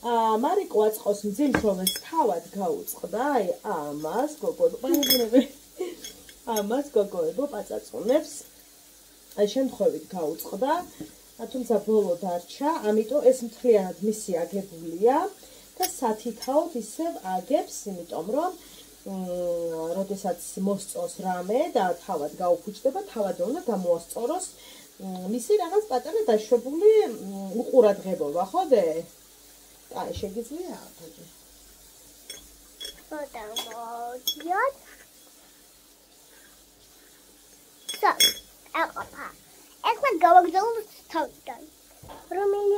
მარიკო აწყოს მძიმშობელს თავად გაუწყდა, აი ამას გოგოებო პაწაწუნებს აი შემთხვევით გაუწყდა, თუმცა ბოლო დარჩა, ამიტომ ეს მთლიანად მისი აგებულია და სათითაოდ ისევ აგებს, იმიტომ რომ როდესაც მოსწოს რამე და თავად გაუფუჭდება, თავად უნდა გამოასწოროს მისი რაღაც პატარა დაშვებული უყურადღებობა, ხოდე? აი, შეგიძლია ახლა. ხოდა მოდიოთ. აკა. ეხლა გავაგზავნოთ თავიდან. რომელი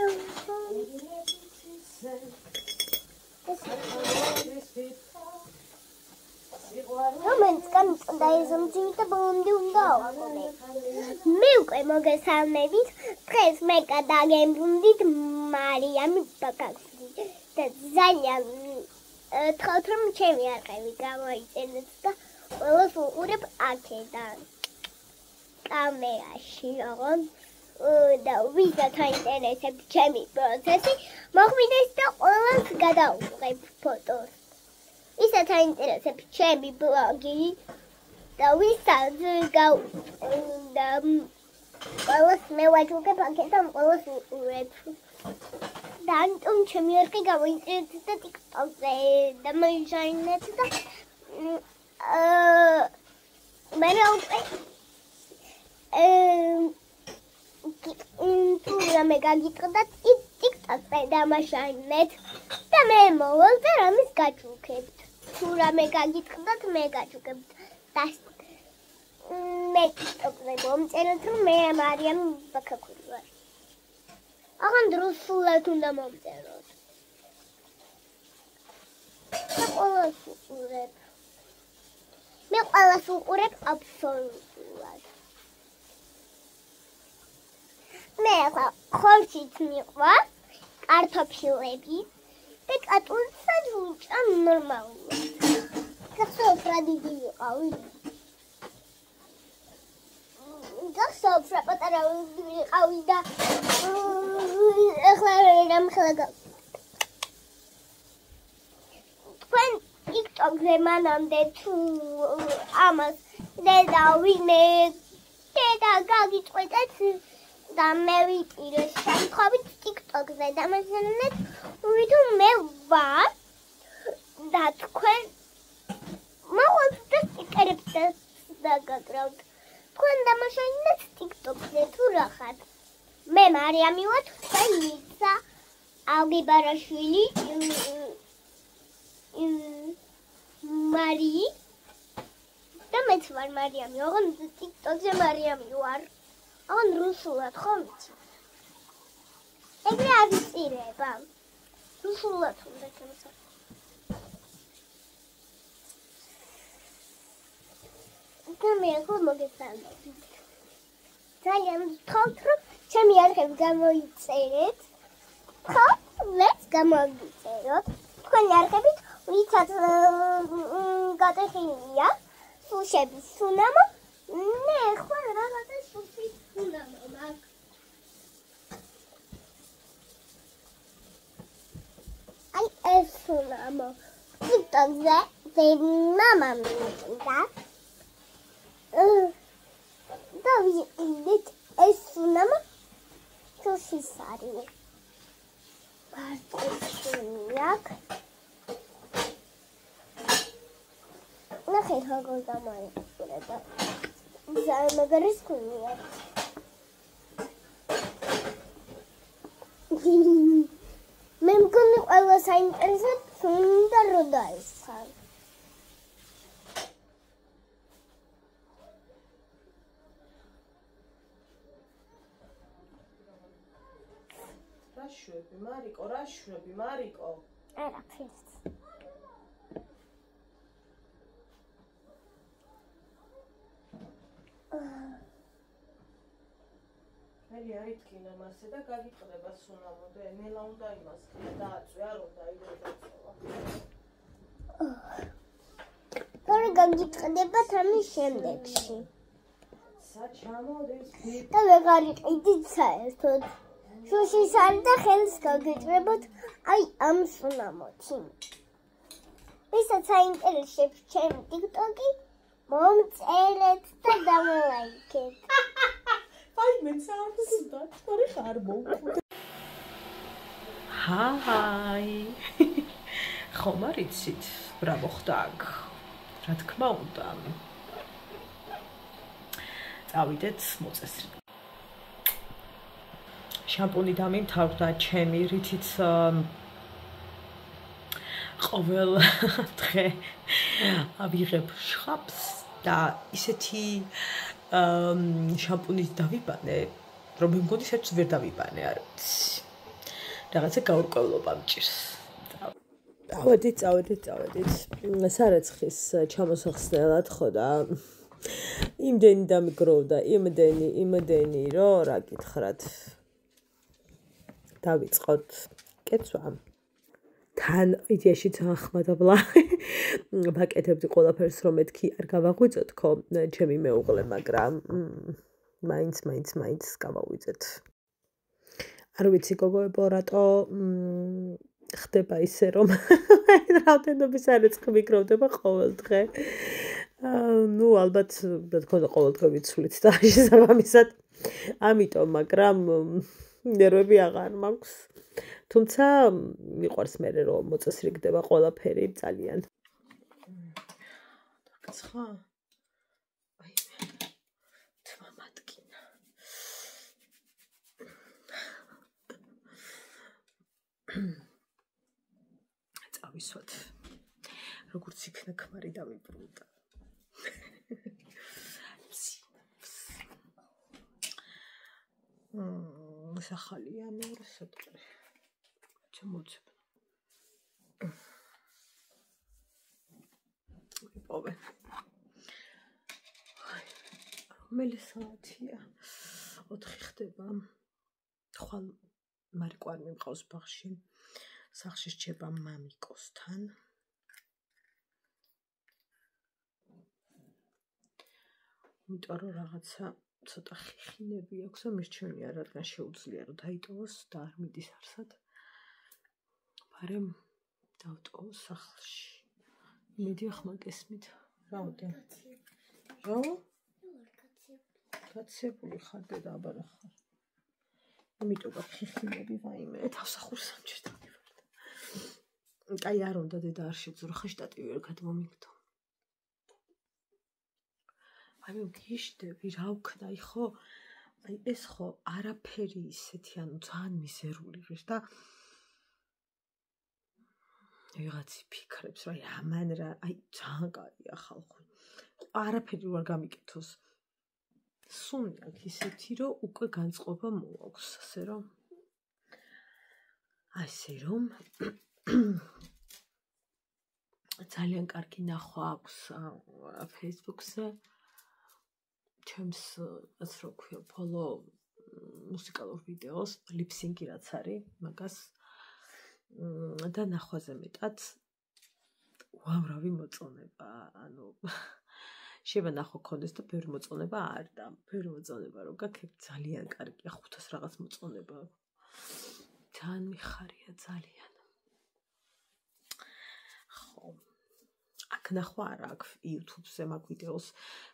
Romans comes and there is something to bond you know. Milk and Mogasanet, press make a dog and wounded Mariam Pakas. The Zanian Totrum Chemia, I go in the stuff. Well, for Udip Arcadan. Camera, she on the visa time and I said, Chemi processing. Mock me this stuff almost got out like photos. Is a time that a champion bloggy. The we start to go the well, smell like a pocket and well, red. Then, Chimurka going into the TikTok, the moonshine net. Into the mega that it TikTok by the machine net. The memo was there on this gatue kept. Sura mega git that mega to kept. That's make of the bombs and through Mariam Bakakur. I wonder full out in the mountains. Milk all of urep absolutely. Mega horses milk was artopshilebi. Pick at all such normal. That's so Freddy. That's so Fred, but I don't do how we got. When TikTok the man on the two armors, they are we made. They are gaggy toilets. The Mary Peter Shan COVID TikTok the Damazon. We don't know what that when my was just the ground. When the machine TikTok the Turahat. Me Mariam, you want to say Lisa? I'll be Barashvili in Marie. The Metzvar Mariam, you're on the TikTok, the Mariam, you are on Russell at home. Every other city about. Rusulat უნდა ჩემსა. მე ხო მოგესალმებით. ძალიან ვთქვით, რომ ჩემი არხები გამოიწერეთ. ხო, let's გამოიწეროთ. თქვენი არხებით ვიცად გადახინია. სუშების სუნამო. მე ხო რაღაცა სუშის სუნამო მაქვს. I es sunamo. TikTok de mama minta. Davi indet es sunamo. Sushi sari. Partishniak. Nahe hago zamani burada. Zalmagaris kunyat. Mem kuni alla sign is sundar rodais khan. Rashwebi Mariko. Era fest. Meri aritkina მასე და გაგიტყდება სუნამოდე, ნელა უნდა იმას დააწვე, არ უნდა იდეცოლა. თორე გაგიტყდება თამის შემდეგში. საჩამოდეს და ვეღარ იყიდით საერთოდ. შუშის არ და ხელს გაგიჭრებოთ აი ამ სუნამოთი. ვისაც აინტერესებს ჩემი TikTok-ი, მომწერეთ და დამოლაიქეთ. აი მეც ამსუდა, თორე ხარ მოვხვდე. ჰაი. ხომ არ იცით, რა მოხდა აქ? რა თქმა უნდა. წავიდეთ მოწესრიგ. შამპუნი დამიმთავრდა ჩემი, რითიც ყოველ დღე ავიღებ შხაპს და ისეთი შამპუნით დავიბანე, რომ მე მგონი საერთოდ ვერ დავიბანე, არ ვიცი. რაღაცა გაურკვევლობა მჭირს. წავედით. სარეცხის ჩამოსახსნელად ხო და იმდენი დამიგროვდა, იმდენი, რომ რა გითხრათ. დავიწყოთ კეცვა. თან იდეაში ძალიან ხმადაბლა. ვაკეთებდი ყველაფერს, რომ მეთქი არ გავაღვიძოთ ხო, ჩემი მეუღლე, მაგრამ მაინც გავაღვიძეთ. არ ვიცი გოგოებო, რატო ხდება ისე, რომ რაოდენობის სარეცხი მიგროვდება ყოველ დღე. ნუ ალბათ რა თქმა უნდა ყოველ დღე ვიცვლით და შესაბამისად. ამიტომ, მაგრამ ნერვები აღარ მაქვს. თუმცა მიყვარს მე რომ მოწესრიგდება ყველაფერი ძალიან. დაგცხა? აი თმა მატკინა. წავისვათ. როგორც იქნა ქმარი დავიბრუნდა. სახალია მეორე სოტყე. ჩამოწებ. ვიპოვე. რომელი საათია? 4 ხდება. ხვალ მარიკვარ მიმყავს ბაღში. სახლში რჩება მამიკოსთან. იმიტომ რომ რაღაცა ცოტა ხიხინები აქვს და მირჩენია, რადგან შეუძლია რომ დაიტოვოს და არ მიდის არსად. მაგრამ დავტოვოს სახლში. მიდი ახლა გესმით. რაოდენ? რა? გაცებული ხარ და აბარა ხარ. იმიტომ რომ ხიხინები ვაიმე, თავსახურს ამჭირ დავივარდა. აი არ უნდა დედა არ შეძრო, ხე შტატივი ვერ გადმომიგდო. აი გიშდები რა ვქნა, ხო? აი ეს ხო არაფერი ისეთი, ანუ ძალიან მიზერული ღირს და ვიღაცი ფიქრებს, რომ ამან რა, აი ძალიან კარგია ხალხი. არაფერი არ გამიკეთოს. სუნი აქ ისეთი, რომ უკვე განწყობა მოაქვს, ასე რომ ძალიან კარგი ნახვა აქვს Facebook-ზე. ჩემს რაც რო ქვია ფოლო მუსიკალურ ვიდეოს, ლიფსინგი რაც არის, მაგას და ნახვაზე მეტად უამრავი მოწონება, ანუ შეიძლება ნახო ქონდეს და ბევრი მოწონება არ და ბევრი მოწონება რო გაქებთ ძალიან კარგია 500 რაღაც მოწონება. ძალიან მიხარია ძალიან. ხო. აქ ნახვა არა აქ YouTube-ზე მაგ ვიდეოს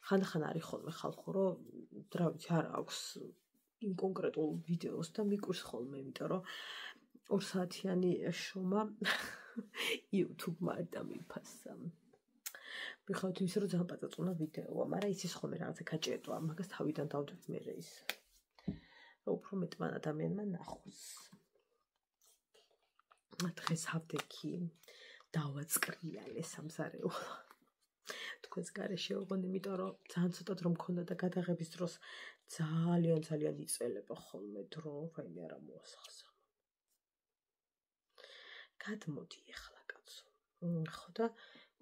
ხანდახან არის ხოლმე ხალხო რომ რა ვიცი არ აქვს იმ კონკრეტულ ვიდეოს და მიკვირს ხოლმე, იმიტომ რომ 2 საათიანი შომა YouTube-მა არ დამიფასა. მიხავთ ის რომ ძალიან პაწაწუნა ვიდეოა, მაგრამ იცის ხოლმე რაღაცა გაჭედვა, მაგას თავიდან დავდებ მე ის. რომ უფრო მეტმა ადამიანმა ნახოს. დღეს ავდექი დავაწყრიალე სამზარეულო. თქვენს გარეშე ოღონდ იმიტომ რომ ძალიან ცოტად რომ მქონდა და გადაღების დროს ძალიან იწელება ხოლმე დრო, ვაიმე არა მოასახსა. გადმოდი ეხლა კაცო. ხო და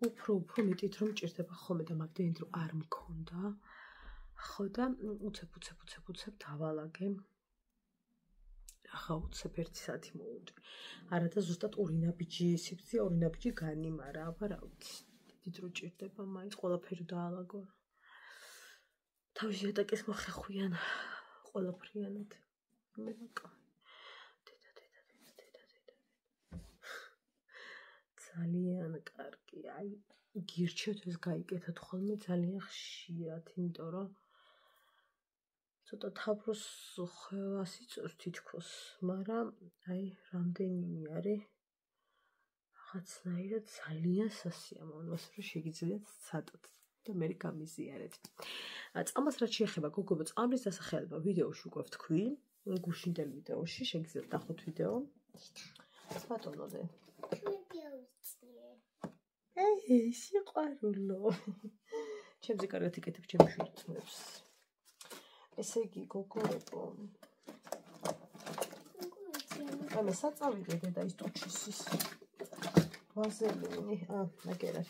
უფრო მეტით რომ ჭირდება ხოლმე და მაგდენით რომ არ მქონდა. ხო და უცებ დავალაგე. ახლა უცებ 1 საათი მოვუდი. არა და ზუსტად ორინაბიჯი სიფცია, ორინაბიჯი განიმარა, აბა რა ვიცი. დიდ რო ჭირდება მაინც ყველაფერი დაალაგო. თავისი ატაკის მოხეხვიან ყველაფრიანად. მე რა კაი. დედა. ძალიან კარგი. აი, გირჩევთ ეს გაიკეთოთ ხოლმე ძალიან ხშირად, იმიტომ რომ ცოტა თაფლოს ხვევას იწვევს თითქოს, მაგრამ აი, რამდენიმე არის რაღაცნაირად ძალიან სასიამოვნო, რომ შეგიძლიათ ცადოთ და მე გამიზიარეთ. წამას რაც შეეხება გოგო წამლის დასახელება ვიდეოში უკვე ვთქვი, გუშინდელ ვიდეოში შეგიძლიათ ნახოთ ვიდეო. ბატონოდე. სიყვარულო. ჩემზე კარგად იკეთებ ჩემი შვილებს. ესე იგი გოგოებო. მე საწავიდე დედა ის ტუჩისის. ვაზელინი, მაგერა.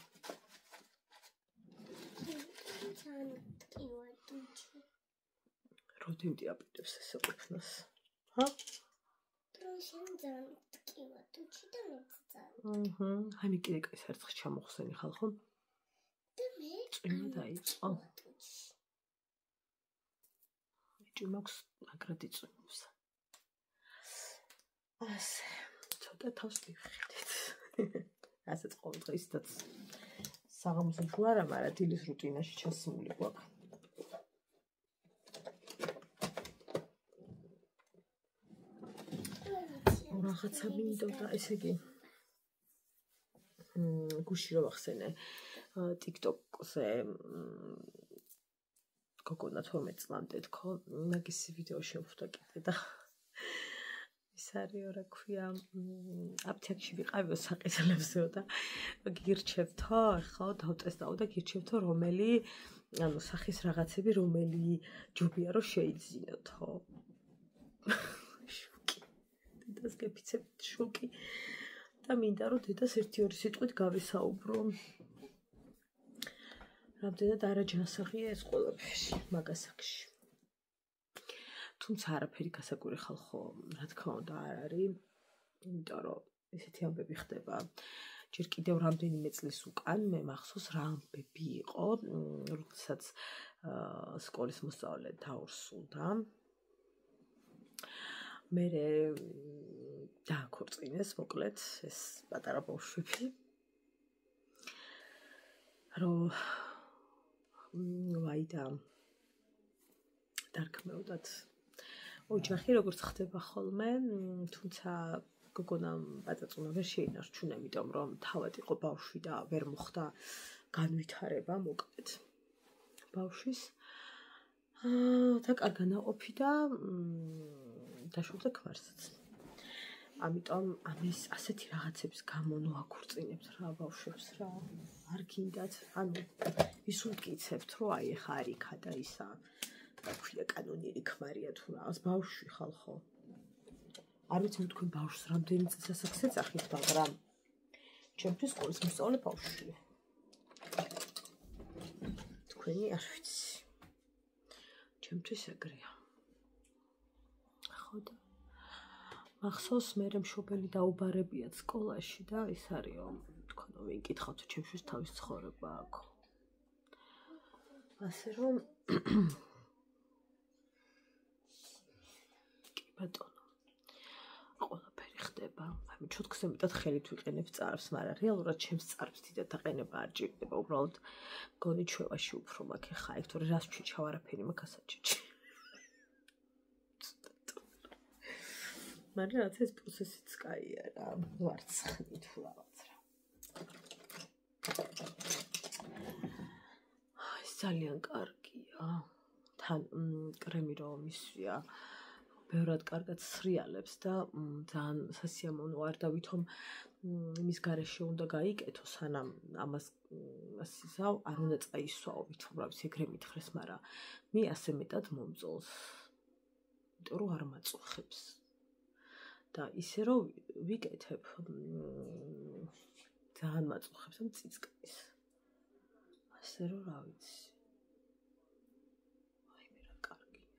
როდი მდიაპიტებს ესე ყოფნას? ჰა? აი მე კიდე კაი საერთხელ ჩამოხსენი ხალხო. და მე წვიმა დაიწყო. ჭიმოქს მაგრად იწვიმს. ასე, ცოტა თავს მივხედეთ. ასეც ყოველდღისაც საღამოს თუ არა, მაგრამ დილის რუტინაში ჩასმული გვაქვს. რაღაცა მინდოდა, ესე იგი გუში რო ვახსენე TikTok-ზე გოგონა 12 წლამდე თქო, მაგისი ვიდეო შევხვდა კიდე და ის არის რა ქვია, აფთიაქში ვიყავიო საყიდელებსო და გირჩევთო, ხო, დავტესტავ და გირჩევთო რომელი, ანუ სახის რაღაცები რომელი ჯობია რომ შეიძინოთო. დედას გეფიცებთ შოკი და მინდა რომ დედას 1-2 სიტყვით გავისაუბრო. რამდენად არაჯანსაღია ეს ყველაფერი მაგასაკში. თუმცა არაფერი გასაკვირი ხალხო, რა თქმა უნდა არ არის, იმიტომ რომ ესეთი ამბები ხდება. ჯერ კიდევ რამდენიმე წლის უკან მე მახსოვს რა ამბები იყო, როდესაც სკოლის მოსწავლე დაურსულდა. მე დააქორწინეს მოკლედ ეს პატარა ბავშვები. რომ ვაიდა დარქმეოდათ ოჯახი როგორც ხდება ხოლმე, თუმცა გოგონამ პაწაწუნა ვერ შეინარჩუნა, იმიტომ რომ თავად იყო ბავშვი და ვერ მოხდა განვითარება მოკლედ ბავშვის. და კარგა ნაყოფი და დაშორდა ქმარსაც. ამიტომ ამის ასეთი რაღაცების გამო ნოაქორწინებთ რა ბავშვებს რა. არ გინდათ, ანუ ის უკიცებთ, რომ აი ხა არ იქა და ისა ქვია კანონიერი ქმარია თუ რაღაც ბავშვი ხალხო. არ ვიცი თქვენ ბავშვს რამდენი წელს ასაკს ეძახით, მაგრამ ჩემთვის სკოლის მოსწავლე ბავშვია. თქვენი არ ვიცი. ჩემთვის ეგრეა. ხო და მახსოვს მე მშობელი დაუბარებიათ სკოლაში და ის არისო, თქვენო ვინ კითხავთ ჩემთვის თავის ცხოვრება აქვს. ასე რომ კი ბატონო. ყველაფერი ხდება. აი ჩუთქზე მეტად ხელით ვიყენებ წარს, მაგრამ რეალურად ჩემს წარს დიდად აყენება არ ჭირდება. უბრალოდ გონი ჩვევაში უფრო მაქვს ხა, ეგ თორე რას ჩიჩავ არაფერი მაქვს ასაჭიჭი. მაგრამ რაც ეს პროცესიც კაია რა, ვარცხნი თუ რაღაც რა. ეს ძალიან კარგია. თან კრემი რომ ისვია, ბევრად კარგად სრიალებს და ძალიან სასიამოვნო არ დავითომ იმის გარეშე უნდა გაიკეთო, სანამ ამას ისაო არ უნდა წაისვაო, ვითომ რა ვიცი ეგრე მითხრეს, მაგრამ მე ასე მეტად მომწონს. იმიტომ რომ არ მაწუხებს. და ისე რომ ვიკეთებ ძალიან მაწუხებს ამ წიწკის. ასე რომ რა ვიცი. აი მე რა კარგია.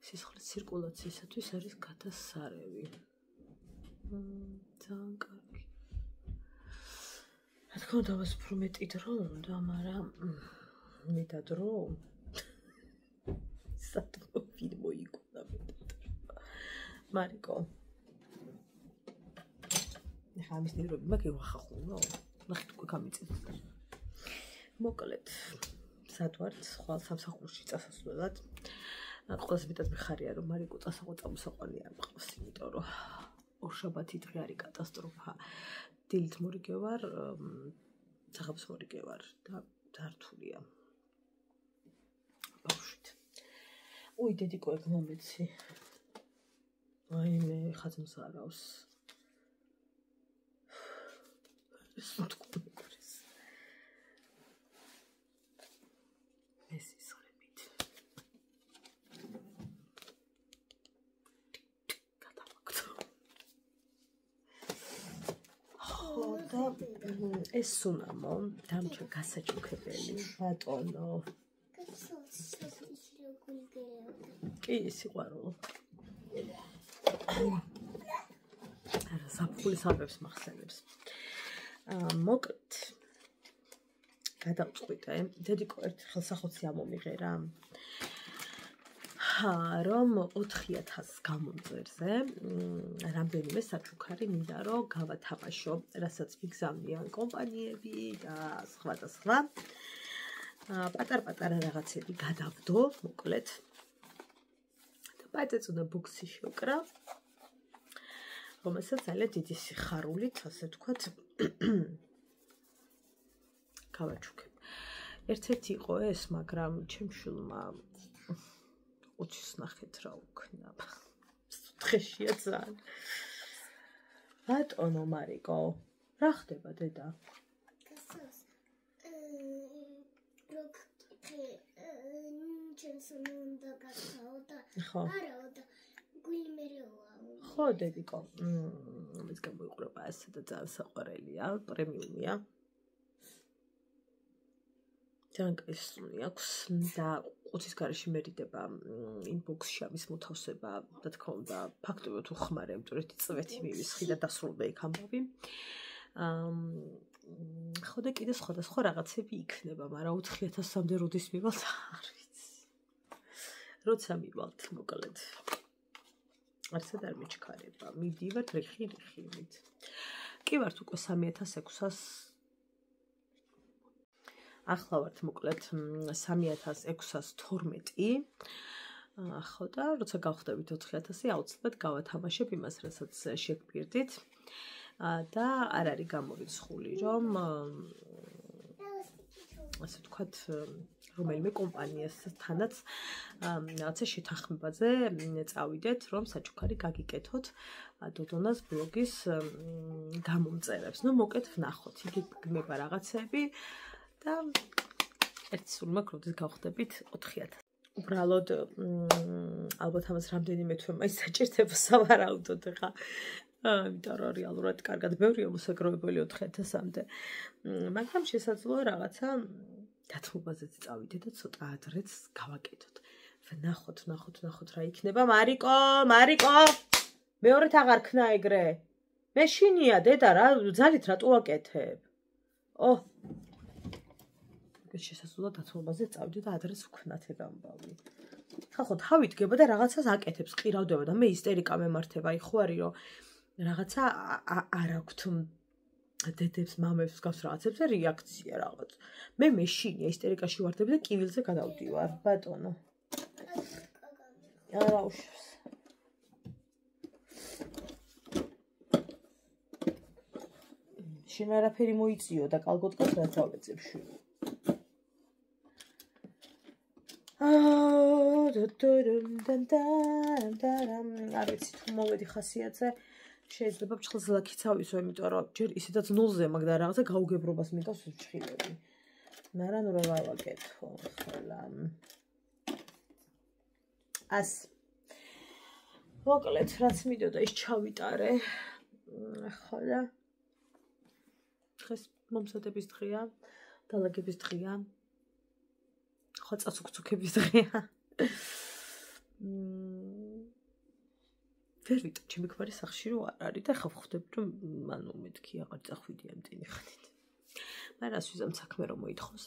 სისხლის ცირკულაციისათვის არის გადასარევი. ძალიან კარგი. რა თქმა უნდა, მას უფრო მეტი დრო უნდა, მაგრამ მე და დრო სათქო ფილმო იქნა მეტად. მარიკო ხა ამის ნერვები მაქვს ვახახუნო. ნახეთ უკვე გამიწევს. მოკლედ სად ვართ ხვალ სამსახურში წასასვლელად. ყველაზე მეტად მიხარია რომ მარიკო წასაღო წამოსაყვანი არ მყავს, იმიტომ რომ ორშაბათი დღე არის კატასტროფა. დილით მორიგე ვარ, საღამოს მორიგე ვარ და დართულია. ბავშვით. უი დედიკო ეგ მომეცი. აი მე ხაზმს არავს. სუთკუპრის. ეს ისრებით. გადავაგდო. და ეს სუნამო დამჭა გასაჩუქებელი ბატონო. კი სიყვარულო. არა საფხულის ამბებს მახსენებს. მოკლედ გადავწყვიტე დედიკო ერთ ხელსახოცი ამომიღერა. რომ 4000 გამომწერზე რამდენიმე საჩუქარი მინდა რომ გავათამაშო, რასაც მიგზავნიან კომპანიები და სხვა და სხვა. პატარ-პატარა რაღაცები გადავდო, მოკლედ. და პატეწუნა ბუქსი შევკრა. რომელსაც ძალიან დიდი სიხარულით, ასე ვთქვათ, გავაჩუქებ. ერთ-ერთი იყო ეს, მაგრამ ჩემშვილმა 20-ს ნახეთ რა უქნა. დღეშია ძალიან. ბატონო მარიკო, რა ხდება დედა? ხო დედიკო, ეს გამოიყურება ასე და ძალიან საყვარელია, პრემიუმია. ძალიან კაი სუნი აქვს და 20-ის გარეშე მერიდება ინბოქსში ამის მოთავსება, რა თქმა უნდა, ფაქტობრივად უხმარე, იმიტომ რომ ერთი წვეთი მივისხი და დასრულდა იქ ამბავი. ხო და კიდე სხვადასხვა რაღაცები იქნება, მაგრამ 4000-მდე როდის მივალთ არ ვიცი. როცა მივალთ, მოკლედ. არცად არ მეჩქარება. მიდივართ რიხი-რიხით. კი ვართ უკვე 3600-ას. ახლა ვართ მოკლედ 3612. ხო და როცა გავხდებით 4000, აუცილებლად გავათამაშებ იმას, რასაც შეგპირდით. და არ არის გამორიცხული, რომ ასე ვთქვათ, რომელიმე კომპანიასთანაც რაღაცა შეთანხმებაზე წავიდეთ, რომ საჩუქარი გაგიკეთოთ დოდონას ბლოგის გამომწერებს. ნუ მოკეთ ვნახოთ, იქ გმება რაღაცები და ერთი სულ მაქვს, როდის გავხდებით 4000. უბრალოდ ალბათ ამას რამდენიმე თვე მაინც საჭირდება სავარაუდოდ ხა. იმიტომ რომ რეალურად კარგად ბევრია მოსაგროვებელი 4000-მდე. მაგრამ შესაძლოა რაღაცა დათმობაზეც წავიდე და ცოტა ადრეც გავაკეთოთ. ვნახოთ რა იქნება. მარიკო! მეორედ აღარ ქნა ეგრე. მე შინია დედა რა, ძალით რატო ვაკეთებ? შესაძლოა დათმობაზე წავიდე და ადრეც ვქნათ ეგ ამბავი. ხო, თავი დგება და რაღაცას აკეთებს, ყირავდება და მე ისტერიკა მემართება. აი ხო არის რომ რაღაცა არ აქვთ დედებს, მამებს გავს რაღაცებზე რეაქცია რაღაც. მე მეშინია ისტერიკაში ვარდები და კივილზე გადავდივარ, ბატონო. არა უშავს. შენ არაფერი მოიწიო და კალგოტკას რა წავეწებ შვილი. არ ვიცი თუ მოვედი ხასიათზე. შეიძლება ფჩხილს ლაქიც ავისო, იმიტომ რომ ჯერ ისედაც ნულზე მაგ და რაღაცა გაუგებრობას მიტავს ფჩხილები. მაგრამ რა ვაკეთო ხოლა. მოკლედ, რაც მიდოდა ის ჩავიტარე. ხოლა დღეს მომზადების დღეა, დალაგების დღეა. ხო წაცუქცუქების დღეა. ვერ ვიტყვი, ჩემი ქმარი სახლში რო არ არის და ხა ვხვდები რომ ანუ მეთქი აღარ წახვიდია მტენი ხნით. მაგრამ რას ვიზამ საქმე რომ მოითხოვს.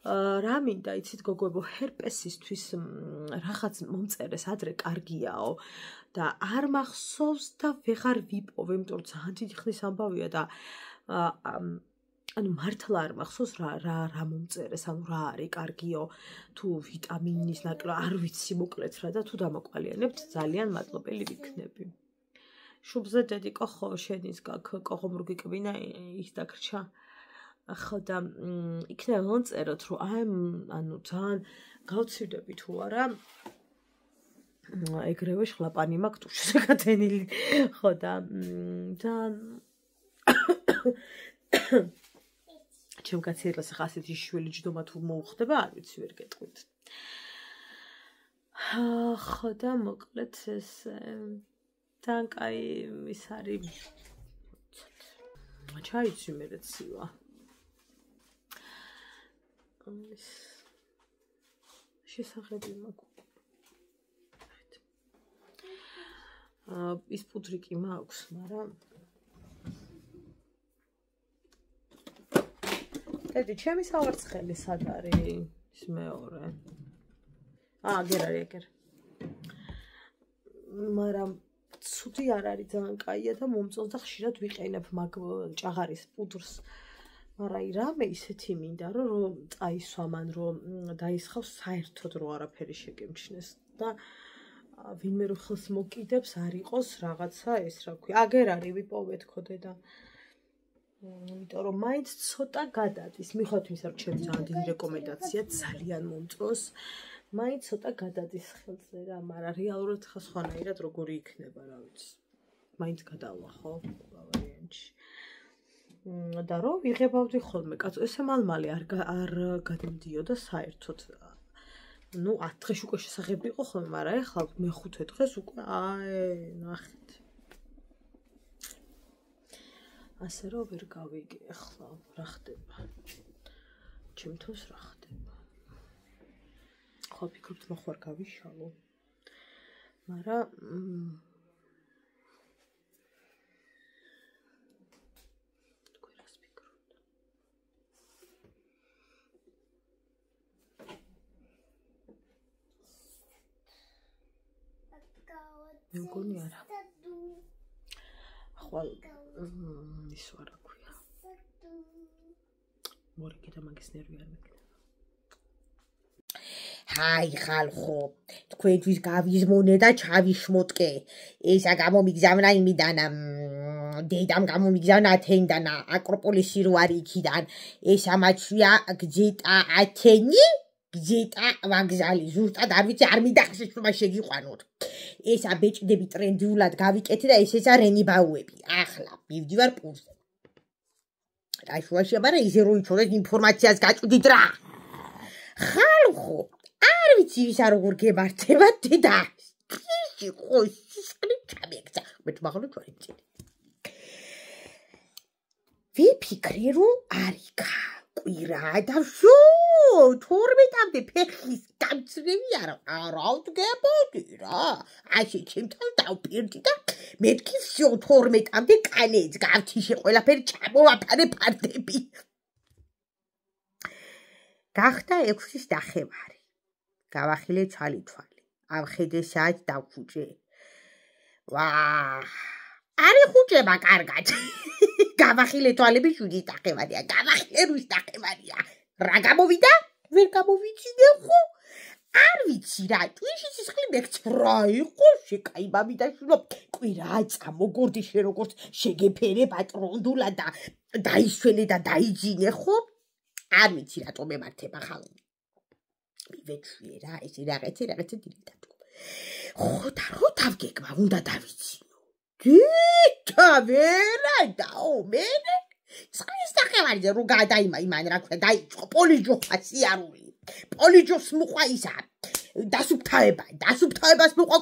რა მინდა იცით გოგოებო ჰერპესისთვის რაღაც მომწერეს ადრე კარგიაო და არ მახსოვს და ვეღარ ვიპოვე, იმიტომ რომ ძალიან დიდი ხნის ამბავია და ანუ მართლა არ მახსოვს რა მომწერეს, ანუ რა არის კარგიო, თუ ვიტამინის ნაკლო, არ ვიცი მოკლედ რა და თუ დამოყალიანებთ, ძალიან მადლობელი ვიქნები. შუბზე დედიკო ხო შენის კოღო მურგიკბინა ის დაგრჩა. ხო და იქნება მონწეროთ, რომ ანუ ძალიან გავცირდები თუ არა. ეგრევე შლაპანი მაქვს ტუშზე გათენილი. ხო და ძალიან ჩემ კაციერლას ახლა ასეთი შვილი ჯდომა თუ მოუხდება, არ ვიცი ვერ გეტყვით. ხო და მოკლედ ეს ძალიან კაი ის არის. ჩაიცვი მე რეცივა. შესახები მაქვს. ის პუდრი კი მაქვს, მაგრამ ედი, ჩემი სავარცხელი სად არის? ის მეორე. აგერ არის, ეგერ. მაგრამ ცუდი არ არის, ძალიან კაია და მომწონს და ხშირად ვიყენებ მაგ ჭაღარის პუდრს. მაგრამ რამე ისეთი მინდა, რომ წაისვამან, რომ დაისხავს საერთოდ რო არაფერი შეგემჩნეს და ვინმე რო ხელს მოკიდებს, არ იყოს რაღაცა ეს რა ქვია. აგერ არის ვიპოვეთ ქოდე და იმიტომ რომ მაინც ცოტა გადადის. მიხოთ იმისა, რომ ჩემ ძალიან დიდი რეკომენდაცია, ძალიან მომწონს. მაინც ცოტა გადადის ხელზე რა, მაგრამ რეალურად ხა სხვანაირად როგორი იქნება, რა ვიცი. მაინც გადავა ხო, ვარიანტში. და რო ვიღებავდი ხოლმე, კაცო, ესე მალმალე არ გადმდიოდა საერთოდ. ნუ 10 დღეში უკვე შესახები იყო ხოლმე, მაგრამ ეხლა მე-5 დღეს უკვე ნახეთ. ასე რომ ვერ გავიგე ახლა რა ხდება. ჩემთვის რა ხდება. ხო ფიქრობთ მოხوار გავიშალო. მაგრამ თქვენ რას ფიქრობთ? მეგონი არა. ხვალ ის ვარ აქვია. მორიგე და მაგის ნერვი არ მეკნება. ჰაი ხალხო, თქვენთვის გავიზმონე და ჩავიშმოტკე. ესა გამომიგზავნა იმიდან, დედამ გამომიგზავნა ათენიდან, აკროპოლისი რო არის იქიდან. ესა მაჩვია გზეტა ათენი, გზეტა ვაგზალი. ზუსტად არ ვიცი, არ მინდა ხსეშობა შეგიყვანოთ. ესა ბეჭდები ტრენდიულად გავიკეთე და ესეა რენიბაუები. ახლა მივდივარ პურზე. რა შუაშია, მაგრამ ისე რო იცოდეთ ინფორმაციას გაჭვდით რა. ხალხო, არ ვიცი ისა როგორ გემართება დედა. ისე ხო სისხლი ჩამეკცა. მე თმაღლო ჩვენი. ვიფიქრე რომ არიქა კვირა და შო 12-მდე ფეხის გამწრევი არა ვდგებოდი რა. ასე ჩემთან დავპირდი და მეთქი შო 12-მდე კანეც გავთიშე ყველაფერი ჩამოვაფარე ფარდები. გახდა 6-ის დახევარი. გავახილე თვალი. ავხედე საათს დავხუჭე. ვა! არი ხუჭება კარგად. გავახილე თვალები 7-ის დახევარია. გავახილე 8-ის დახევარია. რა გამოვიდა? ვერ გამოვიცინე ხო? არ ვიცი რა, ტვინში სისხლი მეკცრა იყო, შეკაი მამი და შვილო. კვირა წამოგორდი შენ როგორც შეგეფერე პატრონდულა და დაისვენე და დაიძინე ხო? არ ვიცი რატო მემართება ხალხი. მივეჩვიე რა, ეს რაღაცა დილიდან თქო. ხო და რო დავგეგმა, უნდა დავიცინო. დითა ვერა დაო მენე. წყლის დახევარიზე რო გადაიმა იმან რა ქვია, დაიწყო პოლიჯოხა სიარული. პოლიჯოს მოყვა ისა. დასუფთავებას მოყვა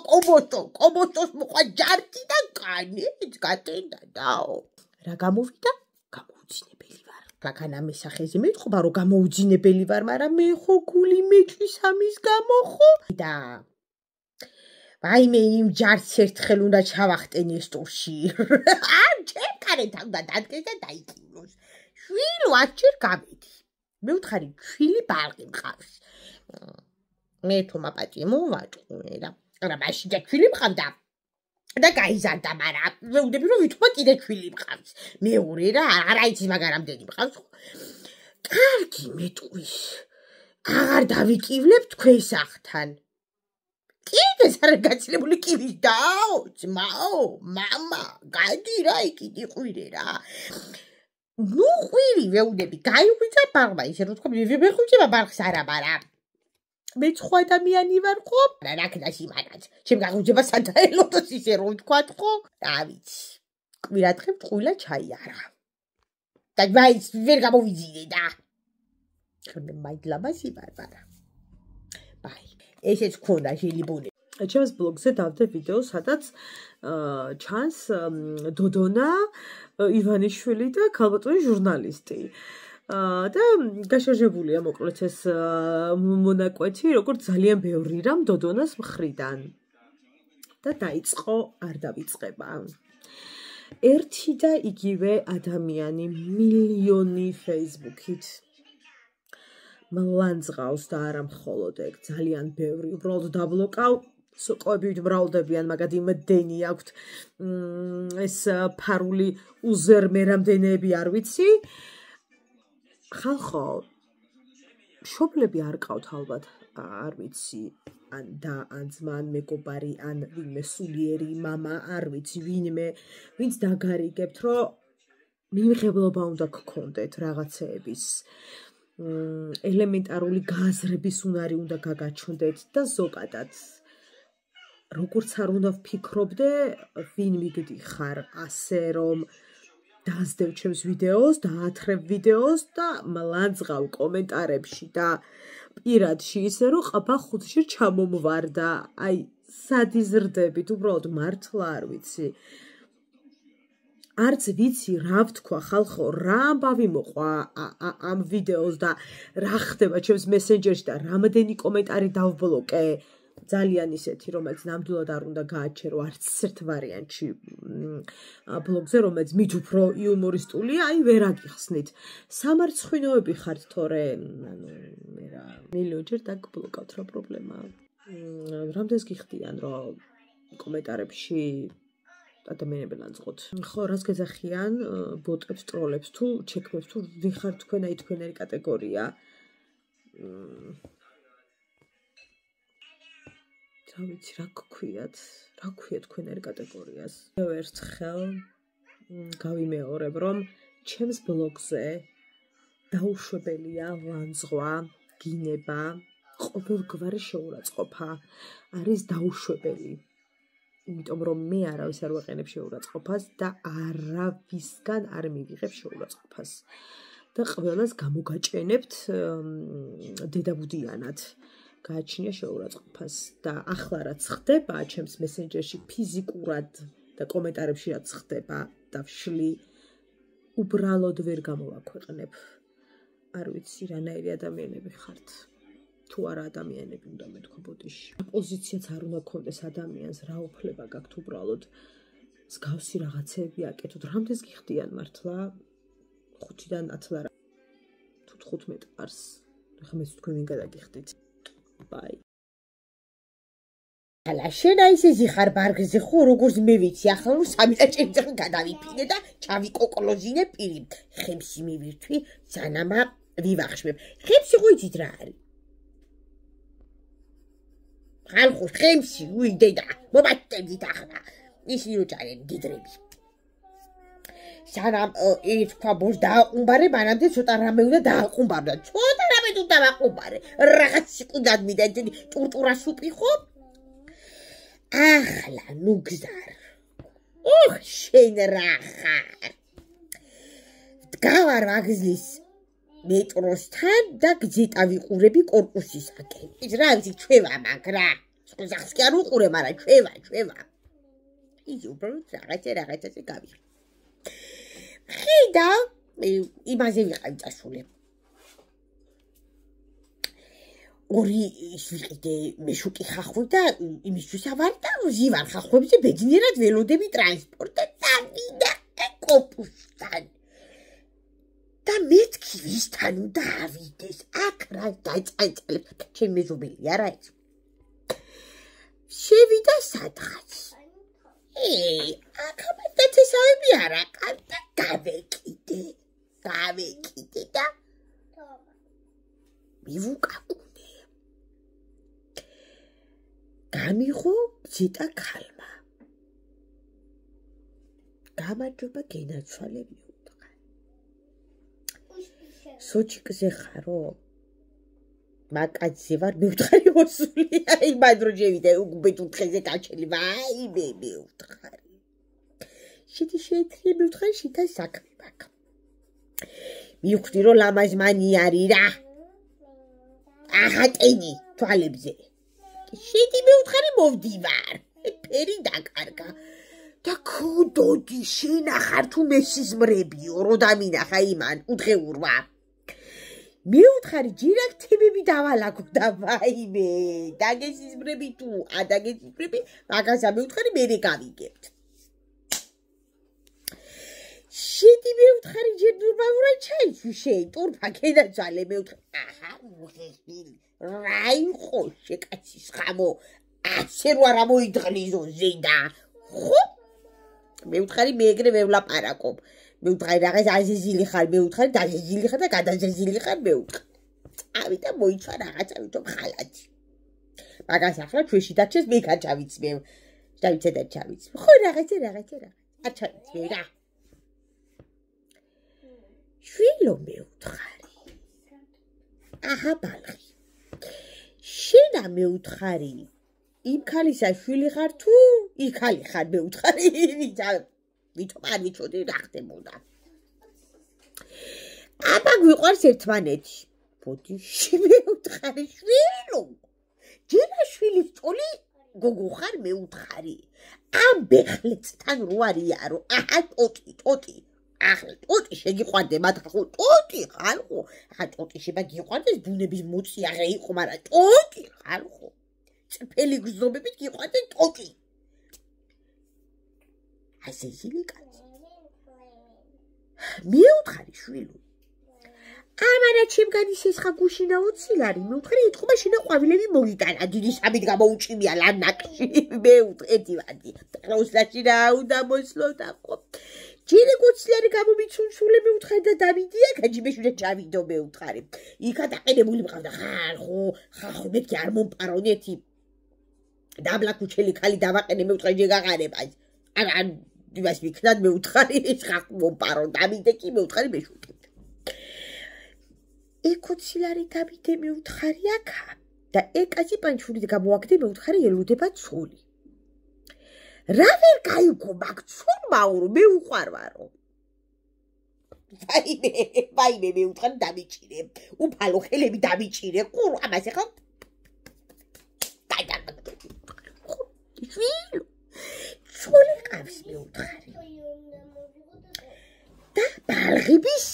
კობოსტოს მოყვა ჯარკი და კანიც გატენდა დაო. რა გამოვიდა? გამოუძინებელი ვარ. ლაკანა მესახეზე მეთქობა რომ გამოუძინებელი ვარ, მაგრამ მე ხო გული მეჭვის ამის გამო ხო? და ვაიმე იმ ჯარს ერთხელ უნდა ჩავახტენი ესტოში. არ ჩემ კარეთ უნდა დადგეს და დაიკინოს. შვილო 10 ჯერ გამედი. მე ვთხარი ჩვილი ბალყი მყავს მე თუ მაპატი მოვატყუნე და მაშინ და ჩვილი მყავდა და გაიზარდა მაგრამ ვეუბნები რომ ვითქვა კიდე ჩვილი მყავს მეორე რა არა იცი მაგარამდენი მყავს კარგი მეტყვის აღარ დავიკივლებ თქვენ სახთან კიდე არა გაცილებული კივის დაო ძმაო მამა გადი რა იქით იყვირე რა ნუ ყვირი ვეუბნები გაიღვიძა ბაღმა ისე რომ თქვა მე ხვიჭება ბაღს არა მაგრამ მე სხვა ადამიანი ვარ ხო? რა ქნაში მაგაც. ჩემ გაღვიძება სადაელოდოს ისე რომ ვთქვათ ხო? რა ვიცი. კვირათხებ ტყუილა ჩაი არა. და მაინც ვერ გამოვიძინე და. ხომ მაინც ლამაზი ბარბარა. ბაი. ესეც ქონდა შელიბონე. ჩემს ბლოგზე დავდე ვიდეო, სადაც ჩანს დოდონა ივანიშვილი და ქალბატონი ჟურნალისტი. და გაშაჟებულია მოკლედ ეს მონაკვეთი, როგორც ძალიან ბევრი რამ დოდონას მხრიდან. და დაიწყო არ დავიწყება. ერთი და იგივე ადამიანი მილიონი Facebook-ით მლანძღავს და არა მხოლოდ ეგ ძალიან ბევრი უბრალოდ დაბლოკავ სოკოებით მრავლდებიან მაგად იმდენი აქვთ ეს ფარული უზერმე რამდენები არ ვიცი ხალხო შობლები არ ყავთ ალბათ არ ვიცი ან და ან ძმა ან მეგობარი ან ვინმე სულიერი მამა არ ვიცი ვინმე ვინც დაგარიგებთ რომ მიმღებლობა უნდა გქონდეთ რაღაცეების ელემენტარული გააზრების უნარი უნდა გაგაჩნდეთ და ზოგადად როგორც არ უნდა ვფიქრობდე ვინ მიგდიხარ ასე რომ დაასდევ ჩემს ვიდეოს, დაათრევ ვიდეოს და მლანძღავ კომენტარებში და პირადში ისე რომ ყაბა ხუთში ჩამომვარ და აი სად იზრდებით უბრალოდ მართლა არ ვიცი. არც ვიცი რა ვთქვა ხალხო, რა ამბავი მოყვა ამ ვიდეოს და რა ხდება ჩემს მესენჯერში და რამდენი კომენტარი დავბლოკე. ძალიან ისეთი, რომელიც ნამდვილად არ უნდა გააჩერო არც ერთ ვარიანტში ბლოგზე, რომელიც მით უფრო იუმორისტულია, აი ვერ აგიხსნით. სამარცხვინოები ხართ თორე, ანუ მე რა მილიონჯერ დაგბლოკავთ რა პრობლემაა. რამდენს გიხდიან, რომ კომენტარებში ადამიანები ლანძღოთ. ხო, რას გეძახიან ბოტებს, ტროლებს თუ ჩექმებს თუ ვინ ხართ თქვენ აი თქვენერი კატეგორია. რა ვიცი რა გქვიათ თქვენერ კატეგორიას ერთხელ გავიმეორებ რომ ჩემს ბლოგზე დაუშვებელია ლანძღვა გინება ყოველგვარი შეურაცხყოფა არის დაუშვებელი იმიტომ რომ მე არავის არ ვაყენებ შეურაცხყოფას და არავისგან არ მივიღებ შეურაცხყოფას და ყველას გამოგაჭენებთ დედაბუდიანად გააჩნია შეურაცხყოფას და ახლა რაც ხდება ჩემს მესენჯერში ფიზიკურად და კომენტარებში რაც ხდება დავშლი უბრალოდ ვერ გამოვაქვეყნებ არ ვიცი რანაირი ადამიანები ხართ თუ არა ადამიანები უნდა მეთქვა ბოდიში პოზიციაც არ უნდა გქონდეს ადამიანს რა უფლება გაქვთ უბრალოდ მსგავსი რაღაცეები აკეთოთ რამდენს გიხდიან მართლა 5-დან 10 თუ 15 ყარს ხა მეც თქვენ ვინ გადაგიხდით Bye. Ala შენ აი ეს იხარ ბარგზე ხო როგორც მე ვიცი ახლა რომ 3 წელი გადავიფინე და ჩავიკოკოლოზინე პირი ხემსი მივირთვი სანამა ვივახშმებ ხემსი ხო იცით რა არის ხალხო ხემსი უი დედა მომატებით ახლა ისინი რო ჭარენ გიდრები სანამ თქვა ბოს დააყუმბარე მანამდე ცოტა რამე უნდა დააყუმბარდა ცოტა რამე თუ დააყუმბარე რაღაც სიკუნდად მიდა ტურტურა სუპი ხო ახლა ნუ გზარ ოხ შენ რა ხარ დგავარ ვაგზლის მეტროსთან და გზით ავიყურები კორპუსისაკენ ის რა ვიცი ჩვევა მაგ რა სკოზახს კი არ უყურე მაგრამ ჩვევა ის უბრალოდ რაღაცაზე გავიხ ხიდა იმაზე ვიყავი წასული ორი ის ვიყიდე მეშუკი ხახვი და იმისთვის ავარ და ვზივარ ხახვებზე ბედნიერად ველოდები ტრანსპორტად დავიდა კორპუსთან და მეთქი ვისთან უნდა ავიდეს აქ რა დაიწყალებს ჩემი მეზობელი არა ეს შევიდა სადღაც აქაბადაც ესავები არა ყავდა გავეკიდე და მივუკაკუნე გამიღო ზიტა ქალმა გამარჯობა გენაცვალე მიუთხარ სოჭიკზე ხარო მაკაცზე ვარ მივთხარი მოსული აი მადრო შევიდა უგუბეთ უთხეზე გაჩელი ვაი მე მივთხარი შეთი შეეთრიე მივთხარი შითა საქმე მაქვს მივხვდი რომ ლამაზმანი არის რა აჰატენი თვალებზე შეთი მივთხარი მოვდივარ ფერი დაკარგა და ქუდოდი შენახარ თუ მესიზმრებიო რო დამინახა იმან უთხეურმა მივთხარი ჯირაკ თემები დავალაგო და ვაიმე დაგესიზმრები თუ ადაგესიზმრები მაგასა მივთხარი მერე გავიგებთ შედი მივთხარი ჯერდურბაურა ჩაიჩვი შენ ტურფა გენაცვალე მივთხარი აჰა უხეშილი რაი ხოშე კაცის ხამო ასე რო არა მოიდღლიზო ზედა ხო მივთხარი მე ეგრე ვევლაპარაკობ მივთხარი რაღაც აზიზილი ხარ მივთხარი დაზიზილი ხარ და გადაზიზილი ხარ მივთხარი წავიდა მოიცვა რაღაცა ვითომ ხალათი მაგას ახლა ჩვენში დაჩეს მე გაჩავიცმე დავიცე და ჩავიცმე ხო რაღაცა აჩავიცმე რა შვილო მივთხარი აჰა ბალღი შენა მივთხარი იმ ქალისა შვილი ხარ თუ იქალი ხარ მივთხარი ვითომ არ ვიცოდი რა ხდებოდა აბა გვიყვარს ერთმანეთი ბოდიში მივთხარი შვილო ჯერა შვილის წოლი გოგო ხარ მივთხარი ამ ბეხლეცთან რო არიარო აჰა ტოტი ახლა ტოტი შეგიყვარდე მათ ხო ტოტი ხარ ხო ახლა ტოტი შეება გიყვარდეს ბუნების მოწიაღე იყო მაგრამ ტოტი ხარ ხო წფელი გზნობებით გიყვარდე ტოტი ასე ზილიკაც მივთხარი შვილო ამარა ჩემგან ისესხა გუშინა ოცილარი მივთხარი ეთქობა შინა ყვავილები მოგიტანა დიდი სამით გამოუჭიმია ლანაკში ერთი ვადი როსლაში რა უნდა მოსლოდა ხო ჯერი გოცილარი გამომიცუნცულე მივთხარი და დავიდია გაჯიბეშურე ჩავიდო მივთხარი იქა დაყენებული მყავდა ხარ ხო მეთქი არ მომპარონ ერთი დაბლა ქუჩელი ქალი დავაყენე მივთხარი ჯეგაღარებას არა იმას ვიქნად მივთხარი ეს ხარ მომპარონ დავიდე კი მივთხარი მეშუკე ეკოცილარი დავიდე მივთხარი აქა და ეკაცი პანჩურით გამოაგდე მივთხარი ელოდება ცოლი რა ვერ გაიგო მაგ ცოლმაურო მე უყვარვარო ვაიმე მივთხარი დამიჭირე უფალო ხელები დამიჭირე ყურ ამას ეხლა ცოლი ყავს მივთხარი და ბალღების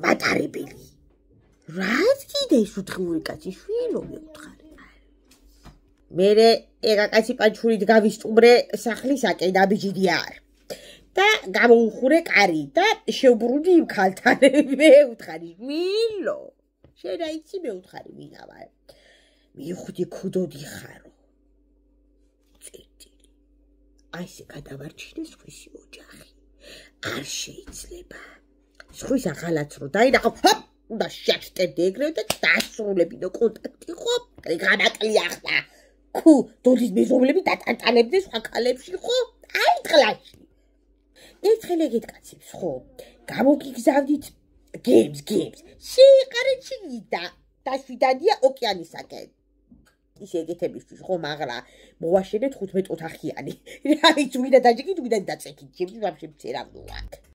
მატარებელი რაც კიდე ის უთხური კაცი შვილო მივთხარი მერე ეგა კაცი პანჩურით გავისტუმრე სახლისაკენ დაბიჯიდი არ და გამოუხურე კარი და შევბრუნდი იმ ქალთან მივთხარი მილო შენ რა იცი მივთხარი ვინა ვარ მივხვდი ქუდოდი ხარო წეტილი აი ესე გადავარჩინე სხვისი ოჯახი არ შეიძლება სხვის ახალაც რო დაინახო უნდა შეჭტერდი ეგრევე და დასრულებინო კონტაქტი ხო განაკლი ახლა ქუ დოდის მეზობლები დატანტანებდნენ სხვა ქალებში ხო აი ტყლაში ერთხელ ეგეთ კაცებს ხო გამოგიგზავნით გემს შეიყარეთ და დაშვიდანია ოკეანისაკენ ის ეგეთებისთვის ხო მაგრამ მოვაშენეთ 15 ოთახიანი რა იცი ვიდა დაჭიკით ვიდა დაწეკით ჩემს ვაფშე მცერავ ნუ აქ